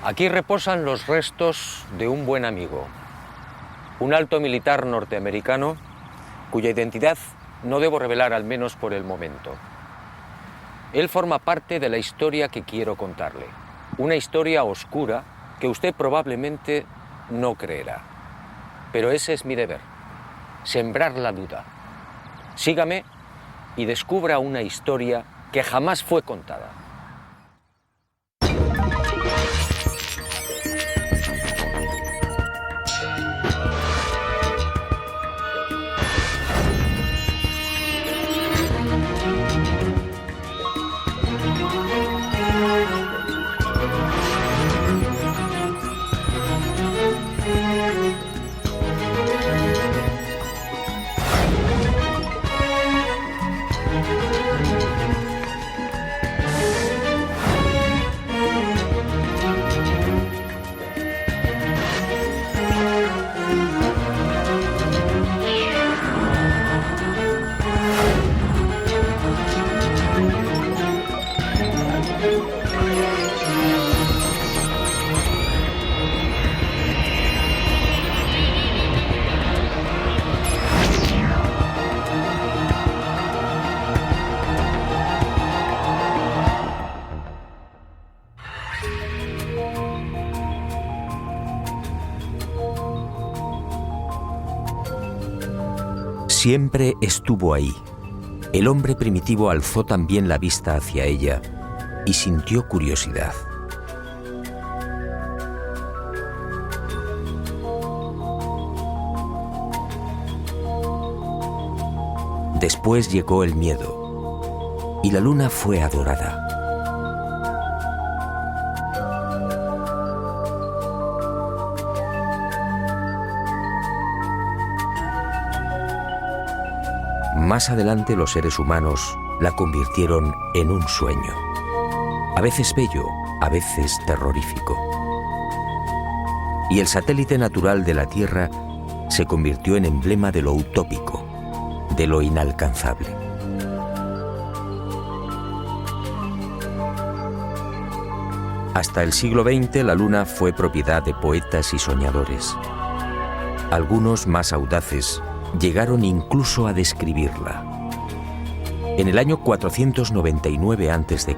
Aquí reposan los restos de un buen amigo, un alto militar norteamericano cuya identidad no debo revelar, al menos por el momento. Él forma parte de la historia que quiero contarle, una historia oscura que usted probablemente no creerá. Pero ese es mi deber, sembrar la duda. Sígame y descubra una historia que jamás fue contada. Siempre estuvo ahí. El hombre primitivo alzó también la vista hacia ella y sintió curiosidad. Después llegó el miedo y la luna fue adorada. Más adelante los seres humanos la convirtieron en un sueño, a veces bello, a veces terrorífico. Y el satélite natural de la Tierra se convirtió en emblema de lo utópico, de lo inalcanzable. Hasta el siglo XX la Luna fue propiedad de poetas y soñadores. Algunos más audaces llegaron incluso a describirla. En el año 499 a.C.,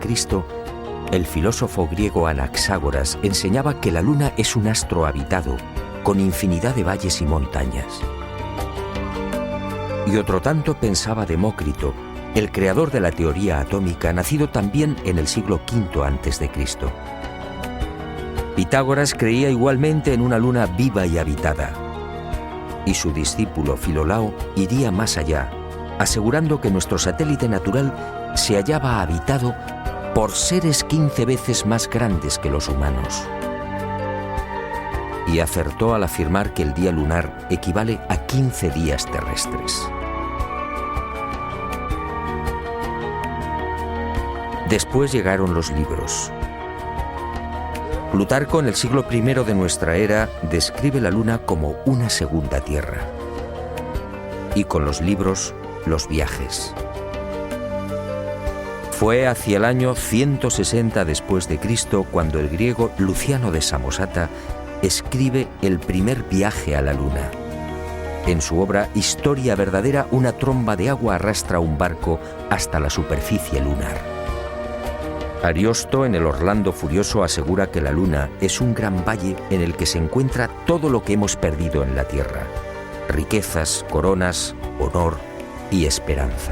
el filósofo griego Anaxágoras enseñaba que la Luna es un astro habitado, con infinidad de valles y montañas. Y otro tanto pensaba Demócrito, el creador de la teoría atómica, nacido también en el siglo V a.C. Pitágoras creía igualmente en una luna viva y habitada. Y su discípulo Filolao iría más allá, asegurando que nuestro satélite natural se hallaba habitado por seres 15 veces más grandes que los humanos. Y acertó al afirmar que el día lunar equivale a 15 días terrestres. Después llegaron los libros. Plutarco, en el siglo I de nuestra era, describe la Luna como una segunda Tierra. Y con los libros, los viajes. Fue hacia el año 160 después de Cristo cuando el griego Luciano de Samosata escribe el primer viaje a la Luna. En su obra Historia verdadera, una tromba de agua arrastra un barco hasta la superficie lunar. Ariosto, en el Orlando Furioso, asegura que la Luna es un gran valle en el que se encuentra todo lo que hemos perdido en la Tierra: riquezas, coronas, honor y esperanza.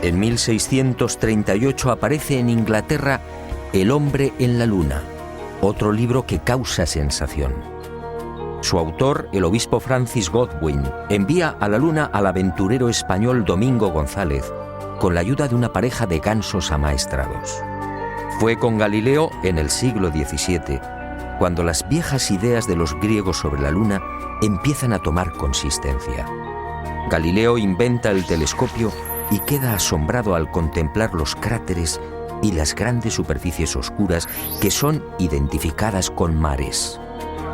En 1638 aparece en Inglaterra El hombre en la Luna, otro libro que causa sensación. Su autor, el obispo Francis Godwin, envía a la Luna al aventurero español Domingo González, con la ayuda de una pareja de gansos amaestrados. Fue con Galileo en el siglo XVII, cuando las viejas ideas de los griegos sobre la Luna empiezan a tomar consistencia. Galileo inventa el telescopio y queda asombrado al contemplar los cráteres y las grandes superficies oscuras que son identificadas con mares.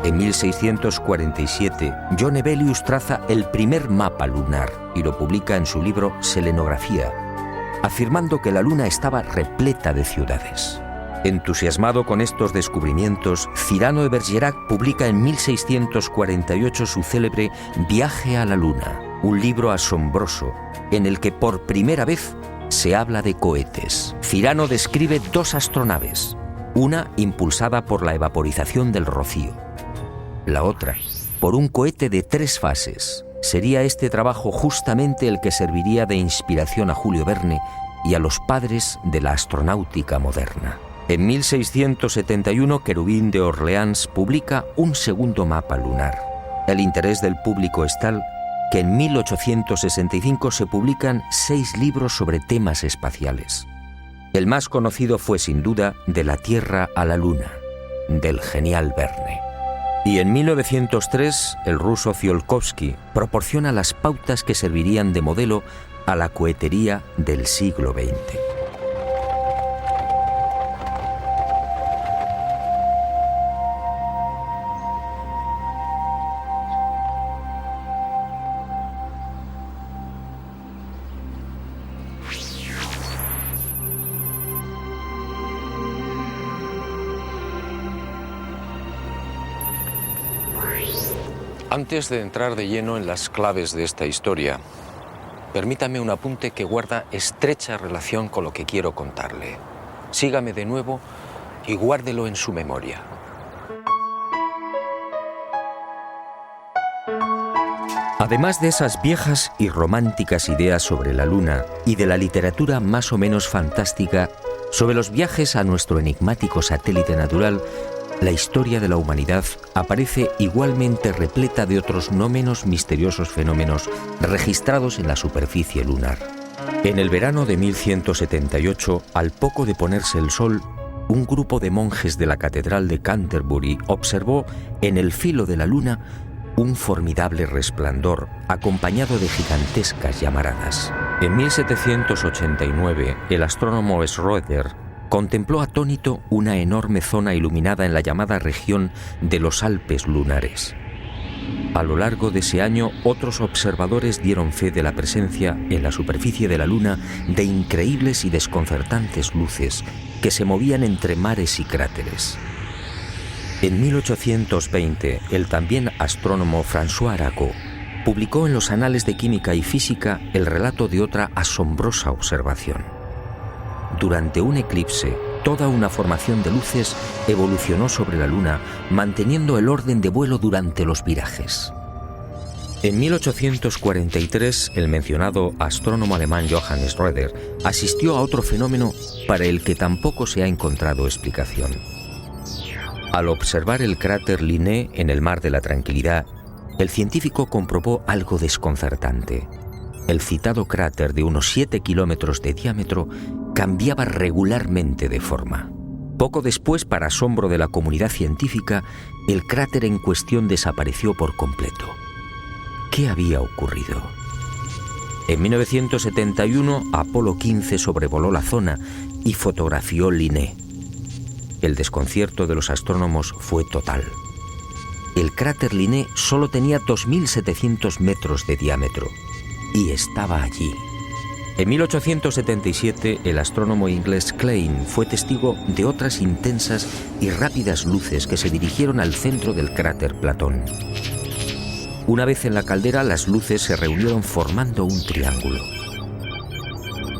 En 1647, John Hevelius traza el primer mapa lunar y lo publica en su libro Selenografía, afirmando que la Luna estaba repleta de ciudades. Entusiasmado con estos descubrimientos, Cyrano de Bergerac publica en 1648 su célebre Viaje a la Luna, un libro asombroso en el que por primera vez se habla de cohetes. Cyrano describe 2 astronaves, una impulsada por la evaporización del rocío, la otra por un cohete de 3 fases. Sería este trabajo justamente el que serviría de inspiración a Julio Verne y a los padres de la astronáutica moderna. En 1671, Querubín de Orleans publica un segundo mapa lunar. El interés del público es tal que en 1865 se publican 6 libros sobre temas espaciales. El más conocido fue sin duda De la Tierra a la Luna, del genial Verne. Y en 1903, el ruso Tsiolkovsky proporciona las pautas que servirían de modelo a la cohetería del siglo XX. Antes de entrar de lleno en las claves de esta historia, permítame un apunte que guarda estrecha relación con lo que quiero contarle. Sígame de nuevo y guárdelo en su memoria. Además de esas viejas y románticas ideas sobre la Luna y de la literatura más o menos fantástica sobre los viajes a nuestro enigmático satélite natural, la historia de la humanidad aparece igualmente repleta de otros no menos misteriosos fenómenos registrados en la superficie lunar. En el verano de 1178, al poco de ponerse el sol, un grupo de monjes de la Catedral de Canterbury observó en el filo de la Luna un formidable resplandor acompañado de gigantescas llamaradas. En 1789, el astrónomo Schroeder contempló atónito una enorme zona iluminada en la llamada región de los Alpes lunares. A lo largo de ese año, otros observadores dieron fe de la presencia en la superficie de la Luna de increíbles y desconcertantes luces que se movían entre mares y cráteres. En 1820, el también astrónomo François Arago publicó en los Anales de Química y Física el relato de otra asombrosa observación. Durante un eclipse, toda una formación de luces evolucionó sobre la Luna, manteniendo el orden de vuelo durante los virajes. En 1843, el mencionado astrónomo alemán Johann Schroeder asistió a otro fenómeno para el que tampoco se ha encontrado explicación. Al observar el cráter Linné en el Mar de la Tranquilidad, el científico comprobó algo desconcertante. El citado cráter de unos 7 kilómetros de diámetro cambiaba regularmente de forma. Poco después, para asombro de la comunidad científica, el cráter en cuestión desapareció por completo. ¿Qué había ocurrido? En 1971, Apolo 15 sobrevoló la zona y fotografió Linné. El desconcierto de los astrónomos fue total. El cráter Linné solo tenía 2.700 metros de diámetro y estaba allí. En 1877, el astrónomo inglés Klein fue testigo de otras intensas y rápidas luces que se dirigieron al centro del cráter Platón. Una vez en la caldera, las luces se reunieron formando un triángulo.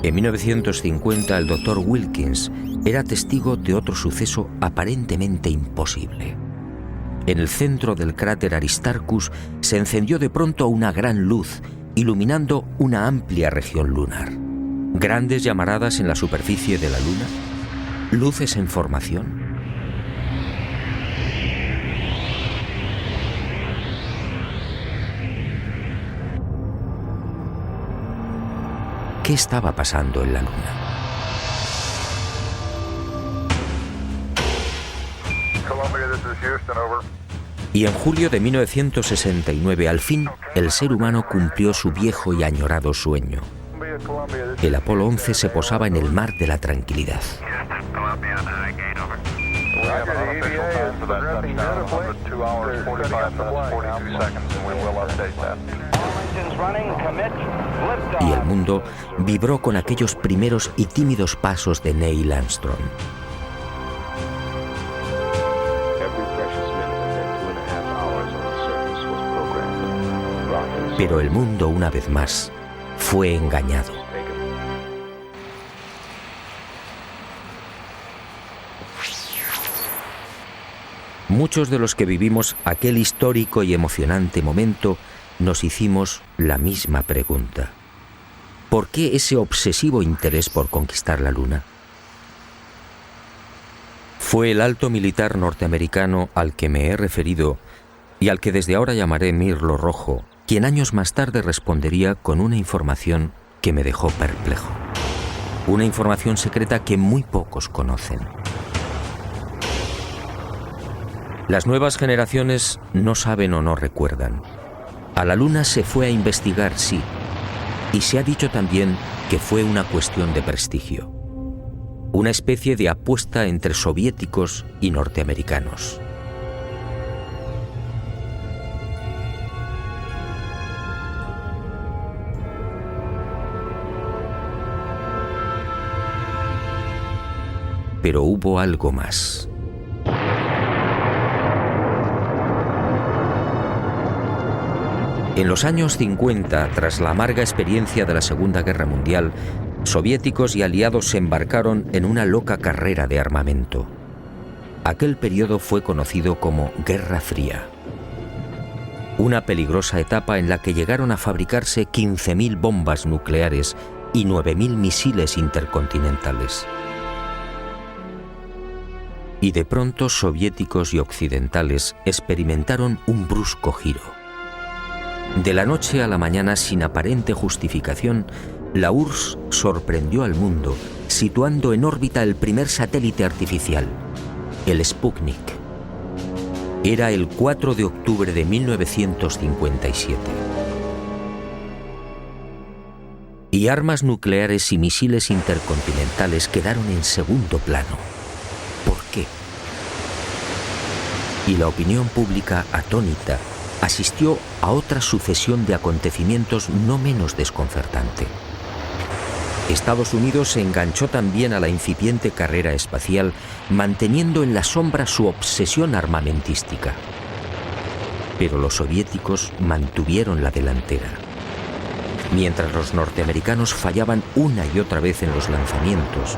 En 1950, el Dr. Wilkins era testigo de otro suceso aparentemente imposible. En el centro del cráter Aristarchus se encendió de pronto una gran luz, iluminando una amplia región lunar. Grandes llamaradas en la superficie de la Luna, luces en formación. ¿Qué estaba pasando en la Luna? Y en julio de 1969, al fin, el ser humano cumplió su viejo y añorado sueño. El Apolo 11 se posaba en el Mar de la Tranquilidad. Y el mundo vibró con aquellos primeros y tímidos pasos de Neil Armstrong. Pero el mundo, una vez más, fue engañado. Muchos de los que vivimos aquel histórico y emocionante momento nos hicimos la misma pregunta. ¿Por qué ese obsesivo interés por conquistar la Luna? Fue el alto militar norteamericano al que me he referido y al que desde ahora llamaré Mirlo Rojo, quien años más tarde respondería con una información que me dejó perplejo. Una información secreta que muy pocos conocen. Las nuevas generaciones no saben o no recuerdan. A la Luna se fue a investigar, sí, y se ha dicho también que fue una cuestión de prestigio. Una especie de apuesta entre soviéticos y norteamericanos. Pero hubo algo más. En los años 50, tras la amarga experiencia de la Segunda Guerra Mundial, soviéticos y aliados se embarcaron en una loca carrera de armamento. Aquel periodo fue conocido como Guerra Fría. Una peligrosa etapa en la que llegaron a fabricarse 15.000 bombas nucleares y 9.000 misiles intercontinentales. Y de pronto soviéticos y occidentales experimentaron un brusco giro. De la noche a la mañana, sin aparente justificación, la URSS sorprendió al mundo, situando en órbita el primer satélite artificial, el Sputnik. Era el 4 de octubre de 1957. Y armas nucleares y misiles intercontinentales quedaron en segundo plano. ¿Por qué? Y la opinión pública, atónita, asistió a otra sucesión de acontecimientos no menos desconcertante. Estados Unidos se enganchó también a la incipiente carrera espacial, manteniendo en la sombra su obsesión armamentística. Pero los soviéticos mantuvieron la delantera. Mientras los norteamericanos fallaban una y otra vez en los lanzamientos,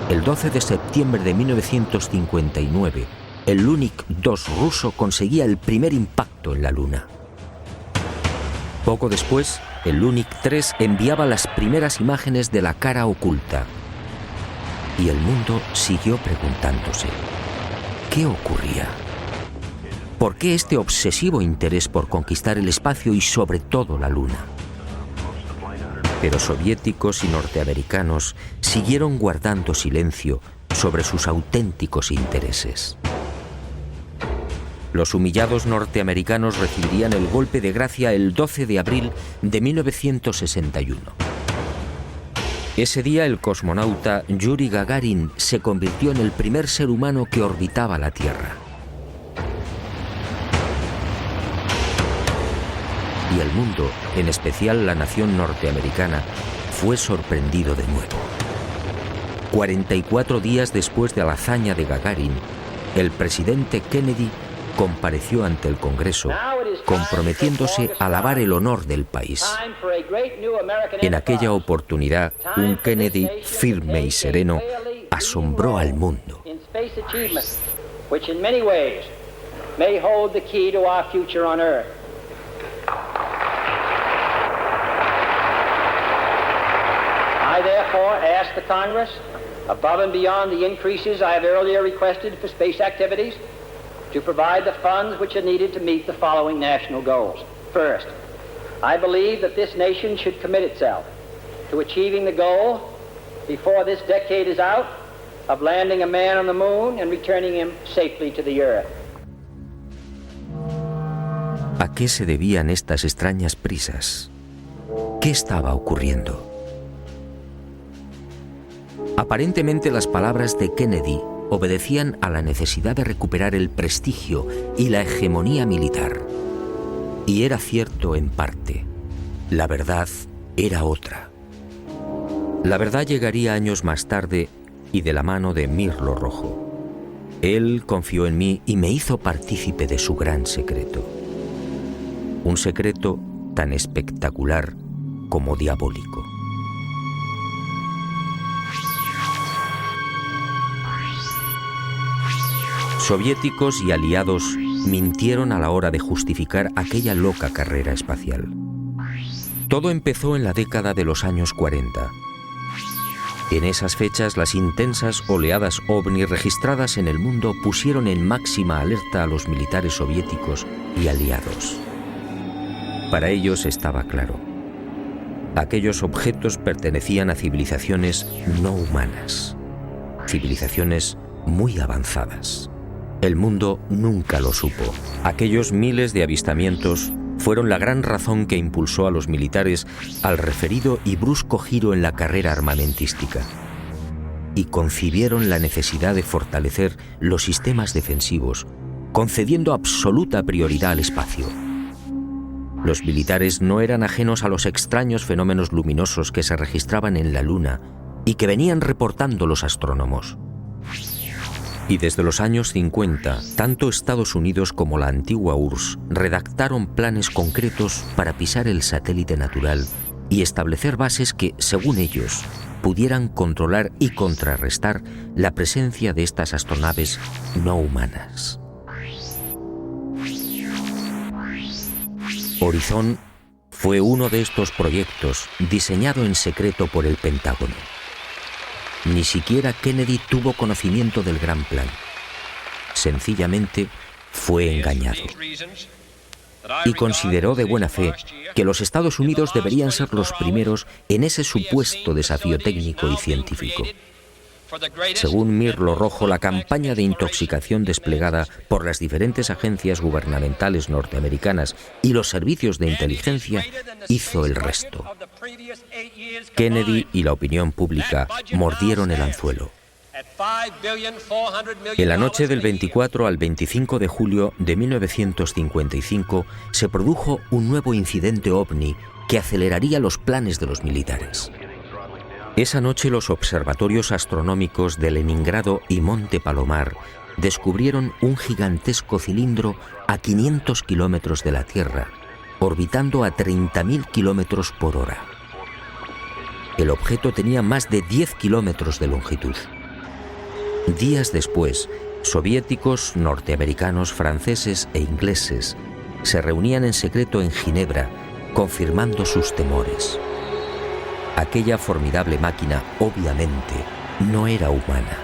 el 12 de septiembre de 1959, el Lunik 2 ruso conseguía el primer impacto en la Luna. Poco después, el Lunik 3 enviaba las primeras imágenes de la cara oculta. Y el mundo siguió preguntándose, ¿qué ocurría? ¿Por qué este obsesivo interés por conquistar el espacio y sobre todo la Luna? Pero soviéticos y norteamericanos siguieron guardando silencio sobre sus auténticos intereses. Los humillados norteamericanos recibirían el golpe de gracia el 12 de abril de 1961. Ese día el cosmonauta Yuri Gagarin se convirtió en el primer ser humano que orbitaba la Tierra. Y el mundo, en especial la nación norteamericana, fue sorprendido de nuevo. 44 días después de la hazaña de Gagarin, el presidente Kennedy compareció ante el Congreso, comprometiéndose a lavar el honor del país. En aquella oportunidad, un Kennedy firme y sereno asombró al mundo. I therefore ask the Congress, above and beyond the increases I have earlier requested for space activities, to provide the funds which are needed to meet the following national goals. First, I believe that this nation should commit itself to achieving the goal, before this decade is out, of landing a man on the moon and returning him safely to the Earth. ¿A qué se debían estas extrañas prisas? ¿Qué estaba ocurriendo? Aparentemente las palabras de Kennedy obedecían a la necesidad de recuperar el prestigio y la hegemonía militar. Y era cierto en parte. La verdad era otra. La verdad llegaría años más tarde y de la mano de Mirlo Rojo. Él confió en mí y me hizo partícipe de su gran secreto. Un secreto tan espectacular como diabólico. Soviéticos y aliados mintieron a la hora de justificar aquella loca carrera espacial. Todo empezó en la década de los años 40. En esas fechas, las intensas oleadas ovni registradas en el mundo pusieron en máxima alerta a los militares soviéticos y aliados. Para ellos estaba claro: aquellos objetos pertenecían a civilizaciones no humanas, civilizaciones muy avanzadas. El mundo nunca lo supo. Aquellos miles de avistamientos fueron la gran razón que impulsó a los militares al referido y brusco giro en la carrera armamentística, y concibieron la necesidad de fortalecer los sistemas defensivos, concediendo absoluta prioridad al espacio. Los militares no eran ajenos a los extraños fenómenos luminosos que se registraban en la Luna y que venían reportando los astrónomos. Y desde los años 50, tanto Estados Unidos como la antigua URSS redactaron planes concretos para pisar el satélite natural y establecer bases que, según ellos, pudieran controlar y contrarrestar la presencia de estas astronaves no humanas. Horizon fue uno de estos proyectos diseñado en secreto por el Pentágono. Ni siquiera Kennedy tuvo conocimiento del gran plan. Sencillamente fue engañado. Y consideró de buena fe que los Estados Unidos deberían ser los primeros en ese supuesto desafío técnico y científico. Según Mirlo Rojo, la campaña de intoxicación desplegada por las diferentes agencias gubernamentales norteamericanas y los servicios de inteligencia hizo el resto. Kennedy y la opinión pública mordieron el anzuelo. En la noche del 24 al 25 de julio de 1955 se produjo un nuevo incidente ovni que aceleraría los planes de los militares. Esa noche los observatorios astronómicos de Leningrado y Monte Palomar descubrieron un gigantesco cilindro a 500 kilómetros de la Tierra, orbitando a 30.000 kilómetros por hora. El objeto tenía más de 10 kilómetros de longitud. Días después, soviéticos, norteamericanos, franceses e ingleses se reunían en secreto en Ginebra, confirmando sus temores. Aquella formidable máquina, obviamente, no era humana.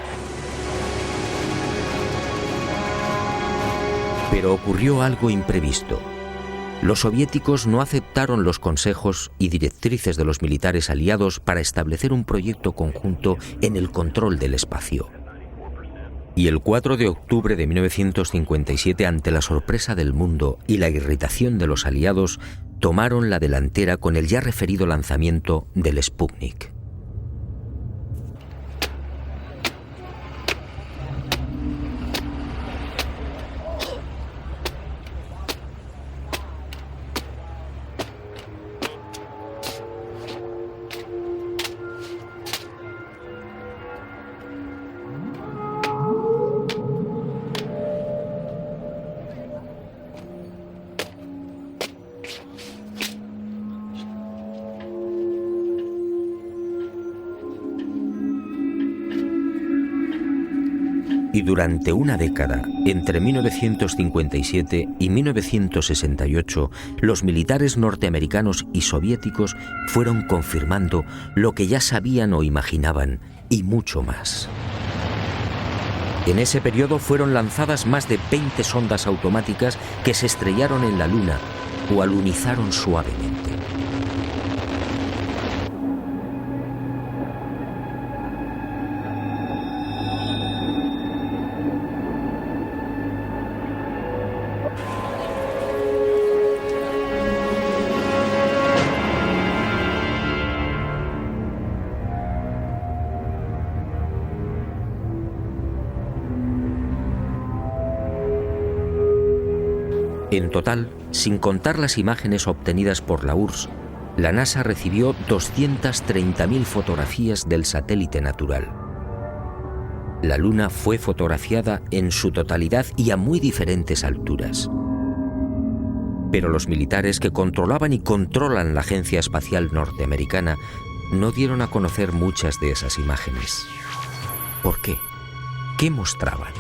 Pero ocurrió algo imprevisto. Los soviéticos no aceptaron los consejos y directrices de los militares aliados para establecer un proyecto conjunto en el control del espacio. Y el 4 de octubre de 1957, ante la sorpresa del mundo y la irritación de los aliados, tomaron la delantera con el ya referido lanzamiento del Sputnik. Y durante una década, entre 1957 y 1968, los militares norteamericanos y soviéticos fueron confirmando lo que ya sabían o imaginaban, y mucho más. En ese periodo fueron lanzadas más de 20 sondas automáticas que se estrellaron en la Luna o alunizaron suavemente. En total, sin contar las imágenes obtenidas por la URSS, la NASA recibió 230.000 fotografías del satélite natural. La Luna fue fotografiada en su totalidad y a muy diferentes alturas. Pero los militares que controlaban y controlan la Agencia Espacial Norteamericana no dieron a conocer muchas de esas imágenes. ¿Por qué? ¿Qué mostraban?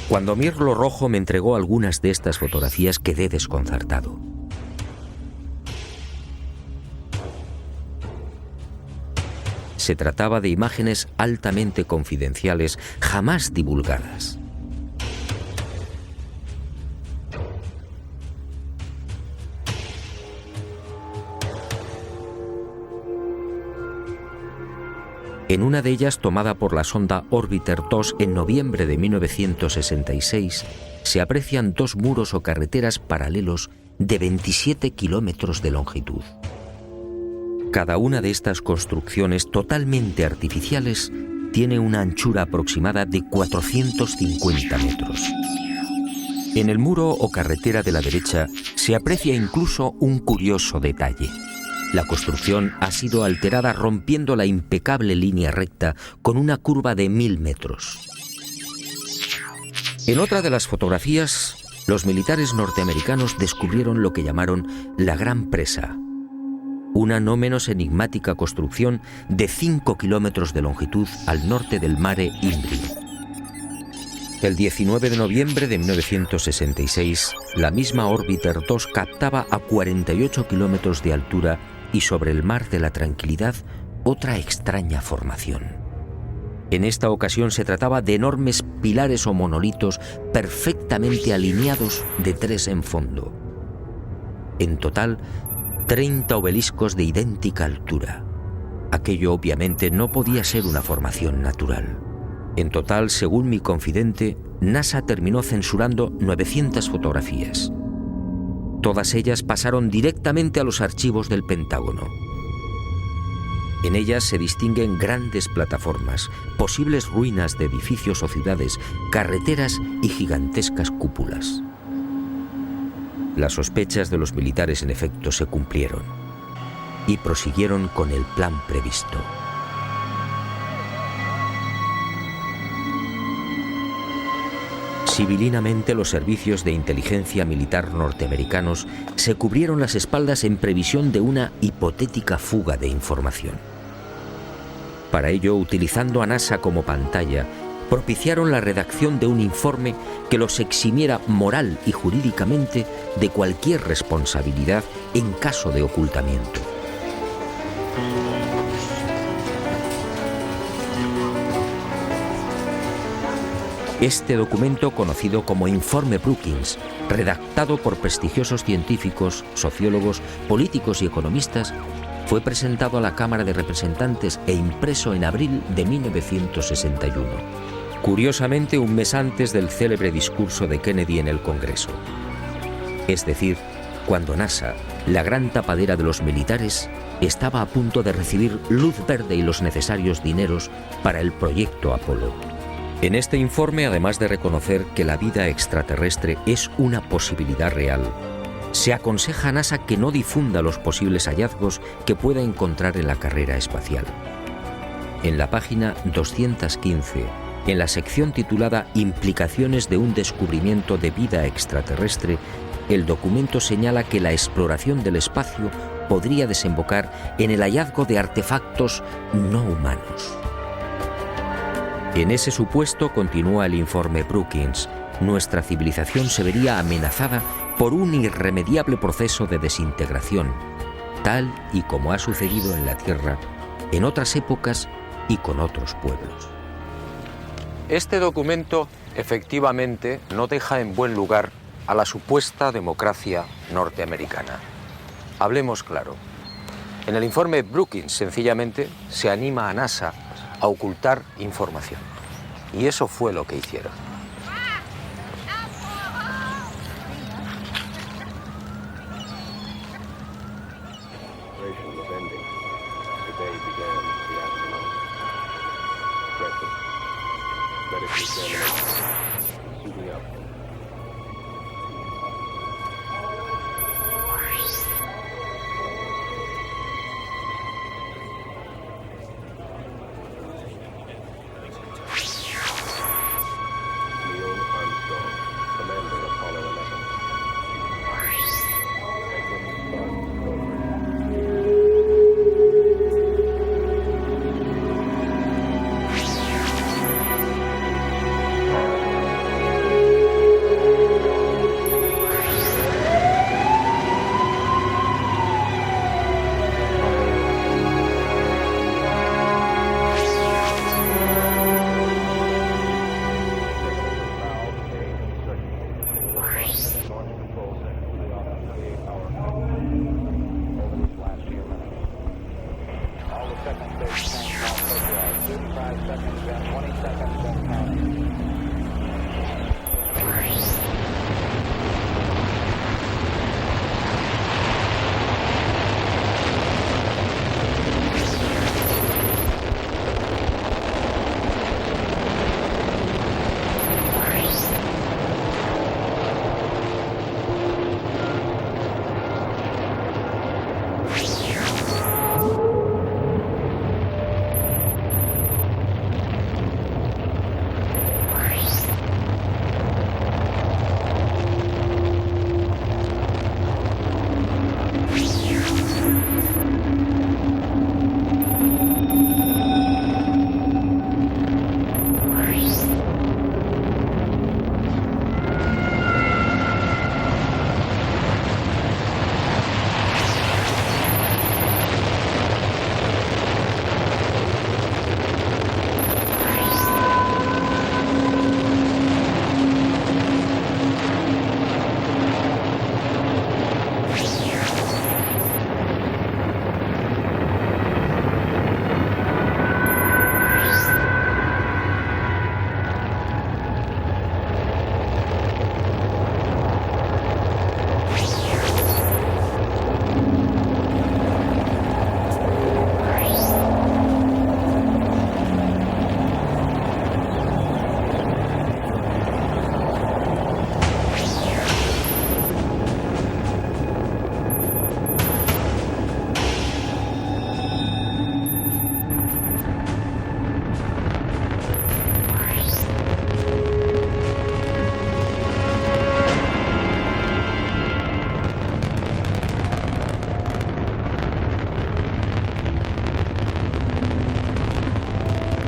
Cuando Mirlo Rojo me entregó algunas de estas fotografías, quedé desconcertado. Se trataba de imágenes altamente confidenciales, jamás divulgadas. En una de ellas, tomada por la sonda Orbiter 2 en noviembre de 1966, se aprecian dos muros o carreteras paralelos de 27 kilómetros de longitud. Cada una de estas construcciones totalmente artificiales tiene una anchura aproximada de 450 metros. En el muro o carretera de la derecha se aprecia incluso un curioso detalle. La construcción ha sido alterada rompiendo la impecable línea recta con una curva de 1000 metros. En otra de las fotografías, los militares norteamericanos descubrieron lo que llamaron la Gran Presa, una no menos enigmática construcción de 5 kilómetros de longitud al norte del Mare Imbrium. El 19 de noviembre de 1966, la misma Orbiter 2 captaba a 48 kilómetros de altura y sobre el Mar de la Tranquilidad otra extraña formación. En esta ocasión se trataba de enormes pilares o monolitos perfectamente alineados de 3 en fondo. En total, 30 obeliscos de idéntica altura. Aquello obviamente no podía ser una formación natural. En total, según mi confidente, NASA terminó censurando 900 fotografías. Todas ellas pasaron directamente a los archivos del Pentágono. En ellas se distinguen grandes plataformas, posibles ruinas de edificios o ciudades, carreteras y gigantescas cúpulas. Las sospechas de los militares, en efecto, se cumplieron y prosiguieron con el plan previsto. Civilinamente, los servicios de inteligencia militar norteamericanos se cubrieron las espaldas en previsión de una hipotética fuga de información. Para ello, utilizando a NASA como pantalla, propiciaron la redacción de un informe que los eximiera moral y jurídicamente de cualquier responsabilidad en caso de ocultamiento. Este documento, conocido como Informe Brookings, redactado por prestigiosos científicos, sociólogos, políticos y economistas, fue presentado a la Cámara de Representantes e impreso en abril de 1961, curiosamente un mes antes del célebre discurso de Kennedy en el Congreso. Es decir, cuando NASA, la gran tapadera de los militares, estaba a punto de recibir luz verde y los necesarios dineros para el proyecto Apolo. En este informe, además de reconocer que la vida extraterrestre es una posibilidad real, se aconseja a NASA que no difunda los posibles hallazgos que pueda encontrar en la carrera espacial. En la página 215, en la sección titulada Implicaciones de un descubrimiento de vida extraterrestre, el documento señala que la exploración del espacio podría desembocar en el hallazgo de artefactos no humanos. En ese supuesto, continúa el informe Brookings, nuestra civilización se vería amenazada por un irremediable proceso de desintegración, tal y como ha sucedido en la Tierra en otras épocas y con otros pueblos. Este documento, efectivamente, no deja en buen lugar a la supuesta democracia norteamericana. Hablemos claro. En el informe Brookings, sencillamente, se anima a NASA a ocultar información. Y eso fue lo que hicieron. 5 seconds and 20 seconds and counting.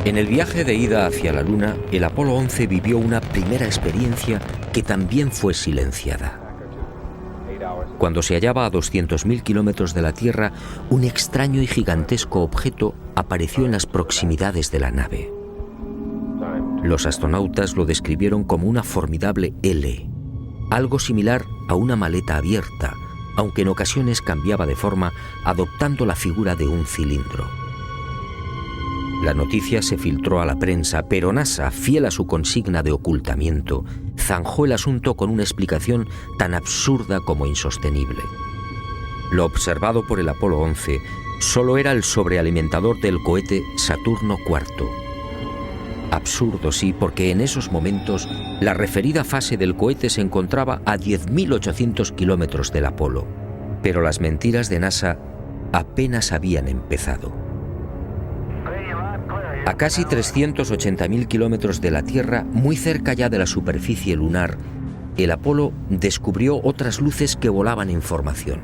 En el viaje de ida hacia la Luna, el Apolo 11 vivió una primera experiencia que también fue silenciada. Cuando se hallaba a 200.000 kilómetros de la Tierra, un extraño y gigantesco objeto apareció en las proximidades de la nave. Los astronautas lo describieron como una formidable L, algo similar a una maleta abierta, aunque en ocasiones cambiaba de forma, adoptando la figura de un cilindro. La noticia se filtró a la prensa, pero NASA, fiel a su consigna de ocultamiento, zanjó el asunto con una explicación tan absurda como insostenible. Lo observado por el Apolo 11 solo era el sobrealimentador del cohete Saturno IV. Absurdo, sí, porque en esos momentos la referida fase del cohete se encontraba a 10.800 kilómetros del Apolo. Pero las mentiras de NASA apenas habían empezado. A casi 380.000 kilómetros de la Tierra, muy cerca ya de la superficie lunar, el Apolo descubrió otras luces que volaban en formación.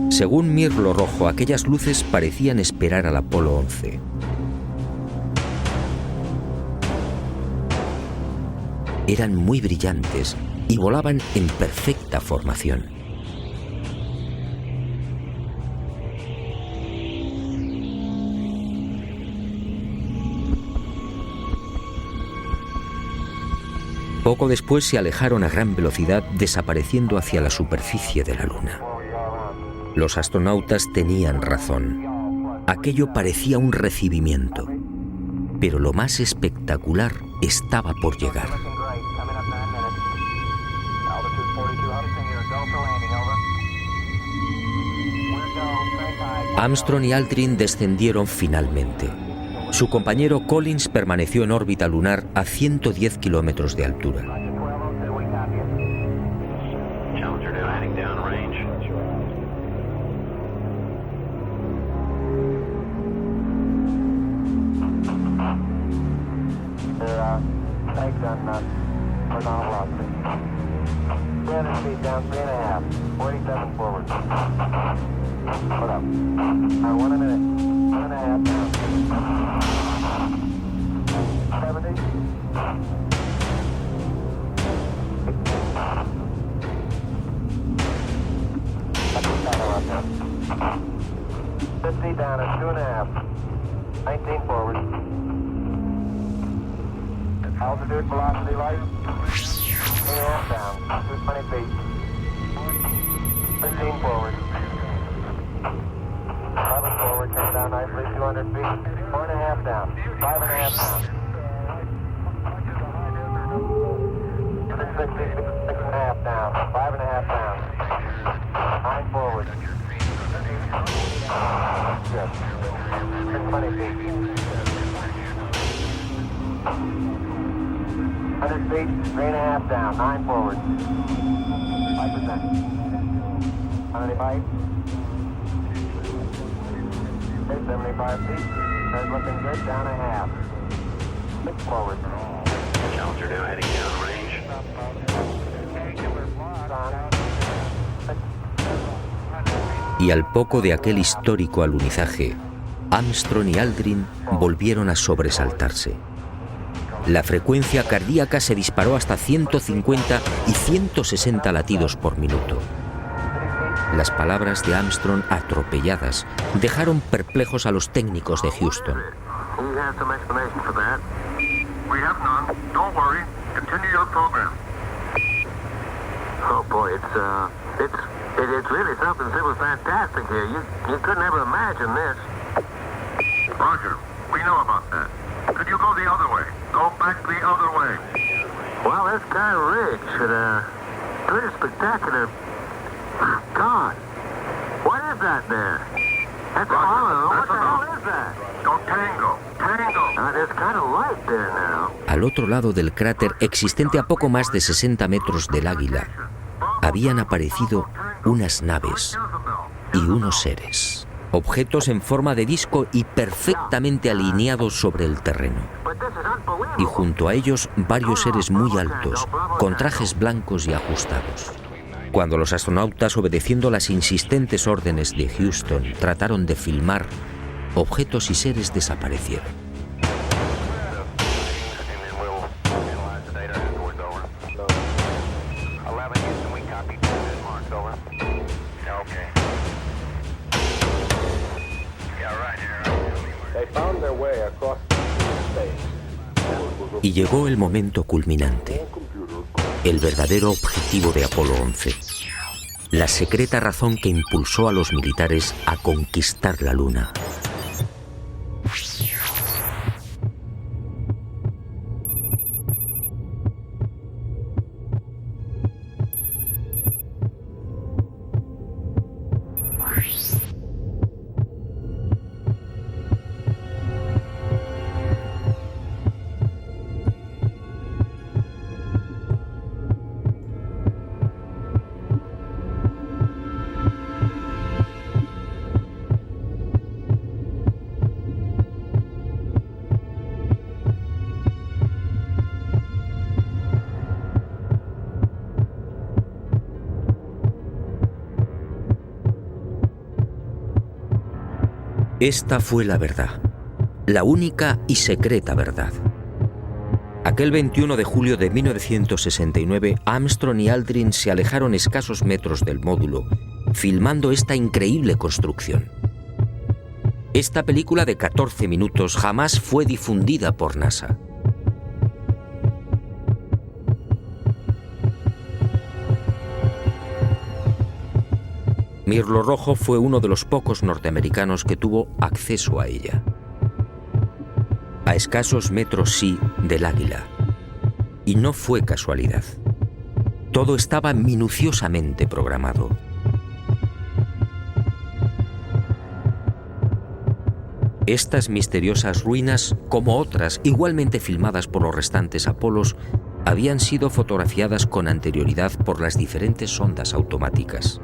Según Mirlo Rojo, aquellas luces parecían esperar al Apolo 11. Eran muy brillantes y volaban en perfecta formación. Poco después se alejaron a gran velocidad, desapareciendo hacia la superficie de la Luna. Los astronautas tenían razón. Aquello parecía un recibimiento, pero lo más espectacular estaba por llegar. Armstrong y Aldrin descendieron finalmente. Su compañero Collins permaneció en órbita lunar a 110 kilómetros de altura. Down at 2.5. 19 forward. Altitude, velocity, light. 8.5 down. 220 feet. 19 forward. 11 forward, turn down nicely, 200 feet. 4.5 down, 5.5 down. 6.5 down, 5.5 down. 9 forward. Yes. 620 feet. 100 feet, 3.5 down, 9 forward. 5%. 75. 75 feet. That's looking good, down a half. 6 forward. Challenger now heading down range. Y al poco de aquel histórico alunizaje, Armstrong y Aldrin volvieron a sobresaltarse. La frecuencia cardíaca se disparó hasta 150 y 160 latidos por minuto. Las palabras de Armstrong, atropelladas, dejaron perplejos a los técnicos de Houston. Oh boy, it's really something that was fantastic here. You couldn't ever imagine this. Roger, we know about that. Could you go the other way? Go back the other way. Well, this guy Ridge had pretty spectacular. God, what is that there? That's Apollo. What the hell is that? Go Tango. Tango. There's kind of light there now. Al otro lado del cráter, existente a poco más de 60 metros del Águila, habían aparecido unas naves y unos seres, objetos en forma de disco y perfectamente alineados sobre el terreno. Y junto a ellos varios seres muy altos, con trajes blancos y ajustados. Cuando los astronautas, obedeciendo las insistentes órdenes de Houston, trataron de filmar, objetos y seres desaparecieron. Y llegó el momento culminante, el verdadero objetivo de Apolo 11, la secreta razón que impulsó a los militares a conquistar la Luna. Esta fue la verdad, la única y secreta verdad. Aquel 21 de julio de 1969, Armstrong y Aldrin se alejaron escasos metros del módulo, filmando esta increíble construcción. Esta película de 14 minutos jamás fue difundida por NASA. Mirlo Rojo fue uno de los pocos norteamericanos que tuvo acceso a ella. A escasos metros, sí, del Águila. Y no fue casualidad. Todo estaba minuciosamente programado. Estas misteriosas ruinas, como otras igualmente filmadas por los restantes Apolos, habían sido fotografiadas con anterioridad por las diferentes sondas automáticas.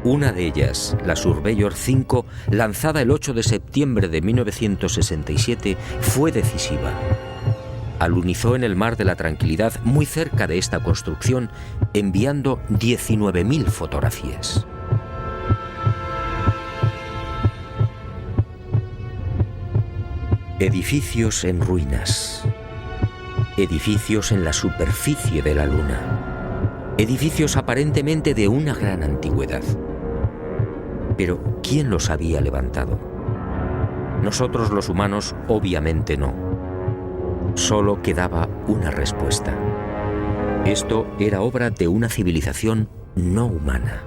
Una de ellas, la Surveyor 5, lanzada el 8 de septiembre de 1967, fue decisiva. Alunizó en el Mar de la Tranquilidad, muy cerca de esta construcción, enviando 19.000 fotografías. Edificios en ruinas. Edificios en la superficie de la Luna. Edificios aparentemente de una gran antigüedad. Pero, ¿quién los había levantado? Nosotros los humanos, obviamente no. Solo quedaba una respuesta. Esto era obra de una civilización no humana.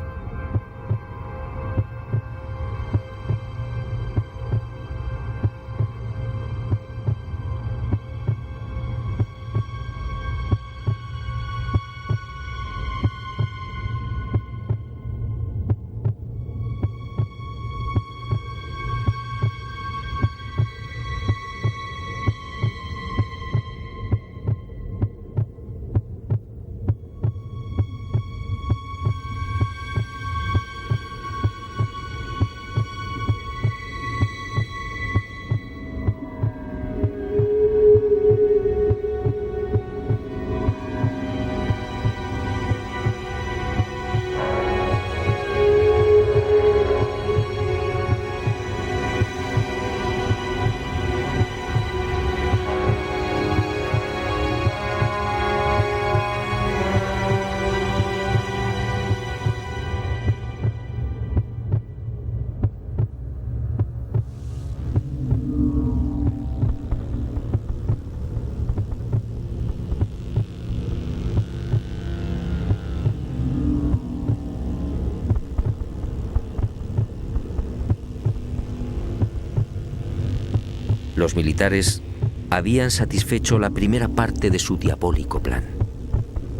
Los militares habían satisfecho la primera parte de su diabólico plan.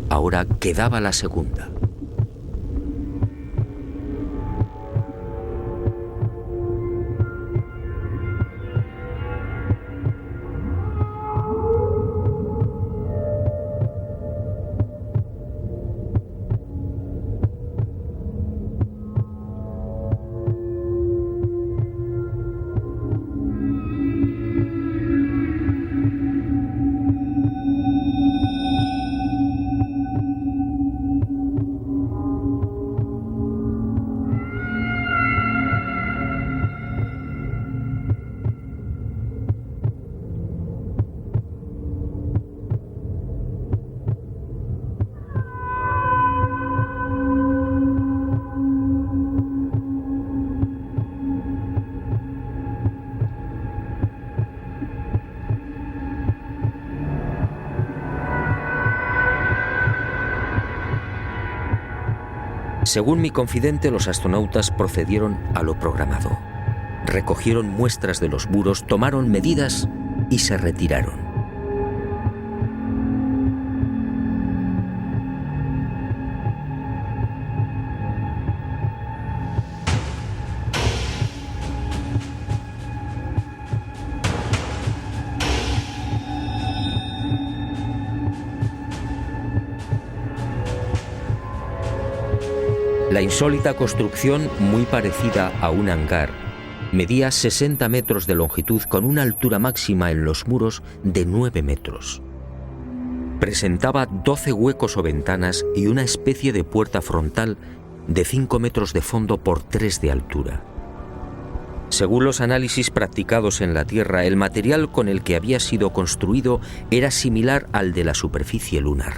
Ahora quedaba la segunda. Según mi confidente, los astronautas procedieron a lo programado. Recogieron muestras de los muros, tomaron medidas y se retiraron. La insólita construcción, muy parecida a un hangar, medía 60 metros de longitud con una altura máxima en los muros de 9 metros. Presentaba 12 huecos o ventanas y una especie de puerta frontal de 5 metros de fondo por 3 de altura. Según los análisis practicados en la Tierra, el material con el que había sido construido era similar al de la superficie lunar.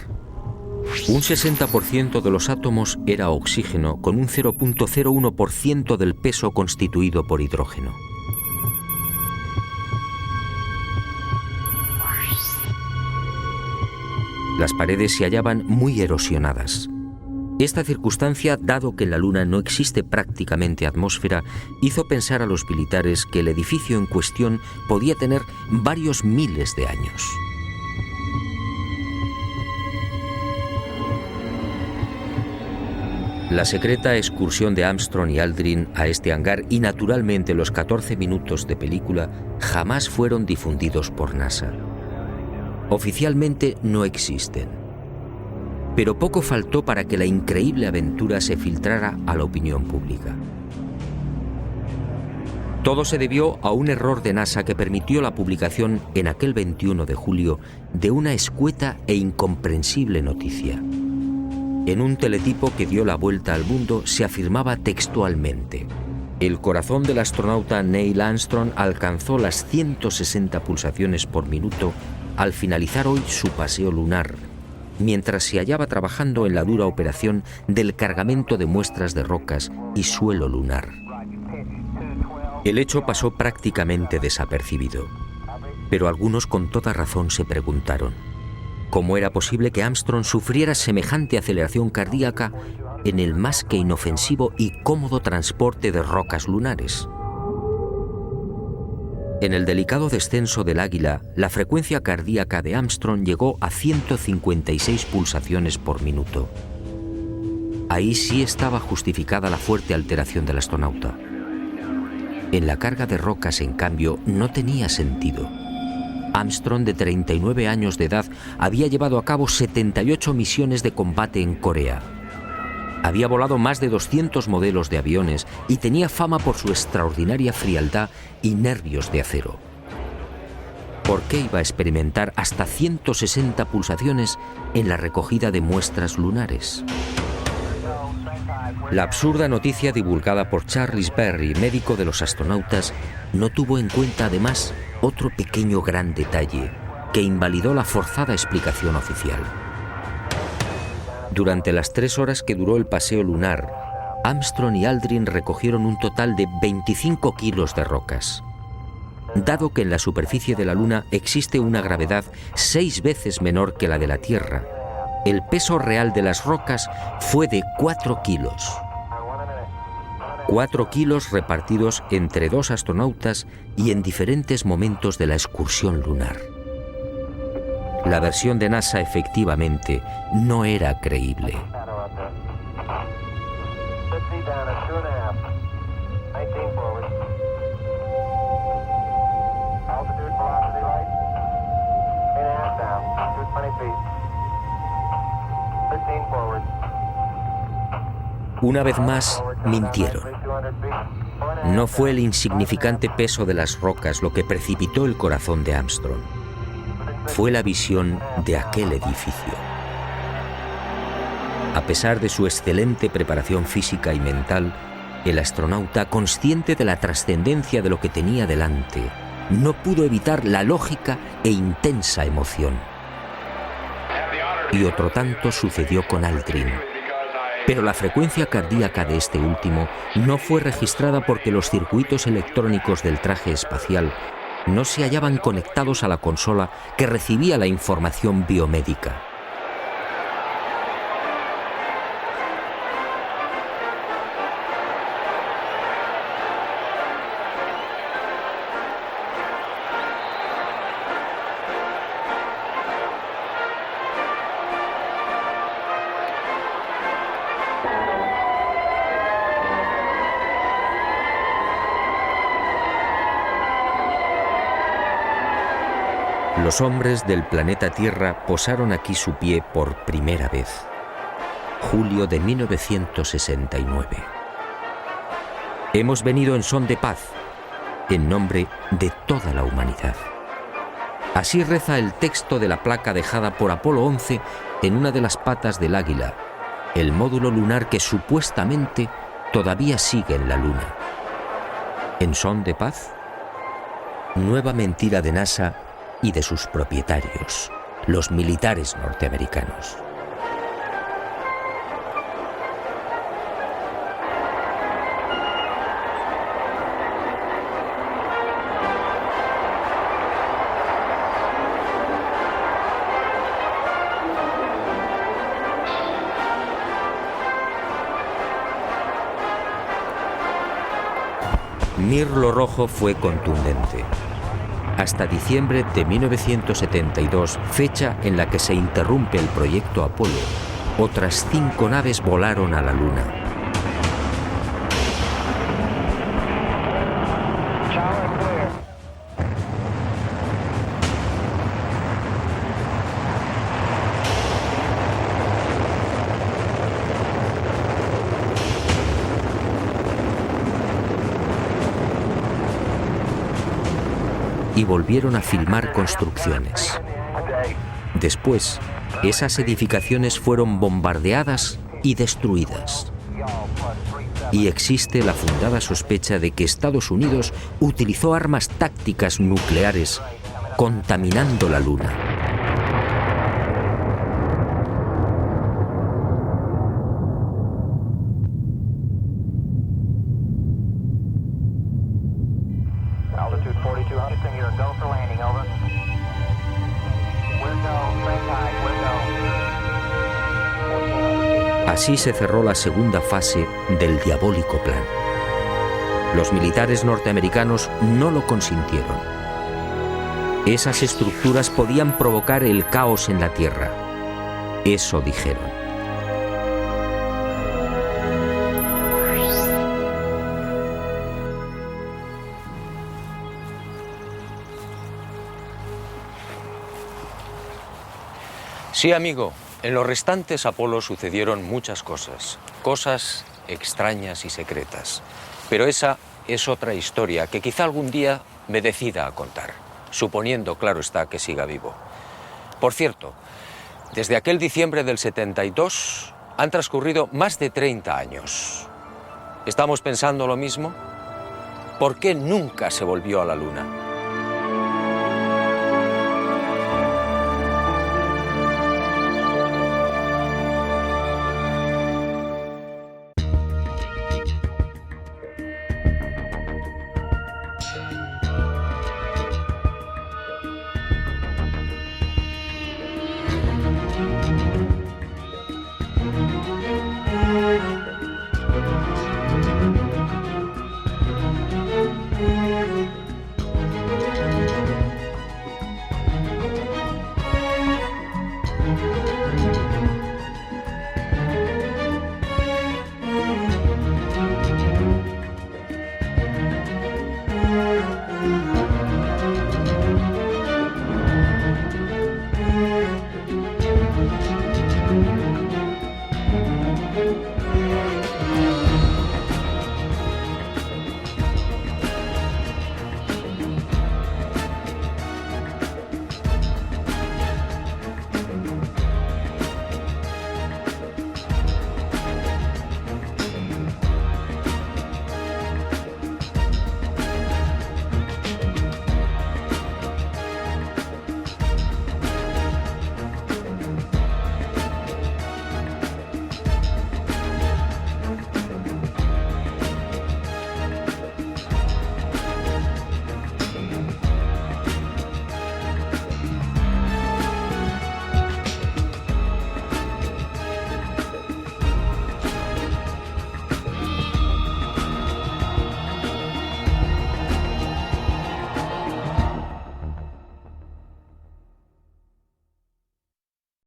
Un 60% de los átomos era oxígeno, con un 0.01% del peso constituido por hidrógeno. Las paredes se hallaban muy erosionadas. Esta circunstancia, dado que en la Luna no existe prácticamente atmósfera, hizo pensar a los militares que el edificio en cuestión podía tener varios miles de años. La secreta excursión de Armstrong y Aldrin a este hangar y naturalmente los 14 minutos de película jamás fueron difundidos por NASA. Oficialmente no existen. Pero poco faltó para que la increíble aventura se filtrara a la opinión pública. Todo se debió a un error de NASA que permitió la publicación en aquel 21 de julio de una escueta e incomprensible noticia. En un teletipo que dio la vuelta al mundo se afirmaba textualmente: el corazón del astronauta Neil Armstrong alcanzó las 160 pulsaciones por minuto al finalizar hoy su paseo lunar, mientras se hallaba trabajando en la dura operación del cargamento de muestras de rocas y suelo lunar. El hecho pasó prácticamente desapercibido, pero algunos con toda razón se preguntaron: ¿cómo era posible que Armstrong sufriera semejante aceleración cardíaca en el más que inofensivo y cómodo transporte de rocas lunares. En el delicado descenso del Águila, la frecuencia cardíaca de Armstrong llegó a 156 pulsaciones por minuto. Ahí sí estaba justificada la fuerte alteración del astronauta. En la carga de rocas, en cambio, no tenía sentido. Armstrong, de 39 años de edad, había llevado a cabo 78 misiones de combate en Corea. Había volado más de 200 modelos de aviones y tenía fama por su extraordinaria frialdad y nervios de acero. ¿Por qué iba a experimentar hasta 160 pulsaciones en la recogida de muestras lunares? La absurda noticia divulgada por Charles Berry, médico de los astronautas, no tuvo en cuenta además otro pequeño gran detalle que invalidó la forzada explicación oficial. Durante las 3 horas que duró el paseo lunar, Armstrong y Aldrin recogieron un total de 25 kilos de rocas. Dado que en la superficie de la Luna existe una gravedad 6 veces menor que la de la Tierra, el peso real de las rocas fue de 4 kilos. 4 kilos repartidos entre 2 astronautas y en diferentes momentos de la excursión lunar. La versión de NASA efectivamente no era creíble. Una vez más, mintieron. No fue el insignificante peso de las rocas lo que precipitó el corazón de Armstrong. Fue la visión de aquel edificio. A pesar de su excelente preparación física y mental, el astronauta, consciente de la trascendencia de lo que tenía delante, no pudo evitar la lógica e intensa emoción. Y otro tanto sucedió con Aldrin. Pero la frecuencia cardíaca de este último no fue registrada porque los circuitos electrónicos del traje espacial no se hallaban conectados a la consola que recibía la información biomédica. Los hombres del planeta Tierra posaron aquí su pie por primera vez. Julio de 1969. Hemos venido en son de paz, en nombre de toda la humanidad. Así reza el texto de la placa dejada por Apolo 11 en una de las patas del Águila, el módulo lunar que supuestamente todavía sigue en la Luna. ¿En son de paz? Nueva mentira de NASA y de sus propietarios, los militares norteamericanos. Mirlo Rojo fue contundente. Hasta diciembre de 1972, fecha en la que se interrumpe el proyecto Apolo, otras 5 naves volaron a la Luna. Y volvieron a filmar construcciones. Después, esas edificaciones fueron bombardeadas y destruidas. Y existe la fundada sospecha de que Estados Unidos utilizó armas tácticas nucleares contaminando la Luna. Así se cerró la segunda fase del diabólico plan. Los militares norteamericanos no lo consintieron. Esas estructuras podían provocar el caos en la Tierra. Eso dijeron. Sí, amigo, en los restantes Apolos sucedieron muchas cosas, cosas extrañas y secretas. Pero esa es otra historia que quizá algún día me decida a contar, suponiendo, claro está, que siga vivo. Por cierto, desde aquel diciembre del 72 han transcurrido más de 30 años. ¿Estamos pensando lo mismo? ¿Por qué nunca se volvió a la Luna?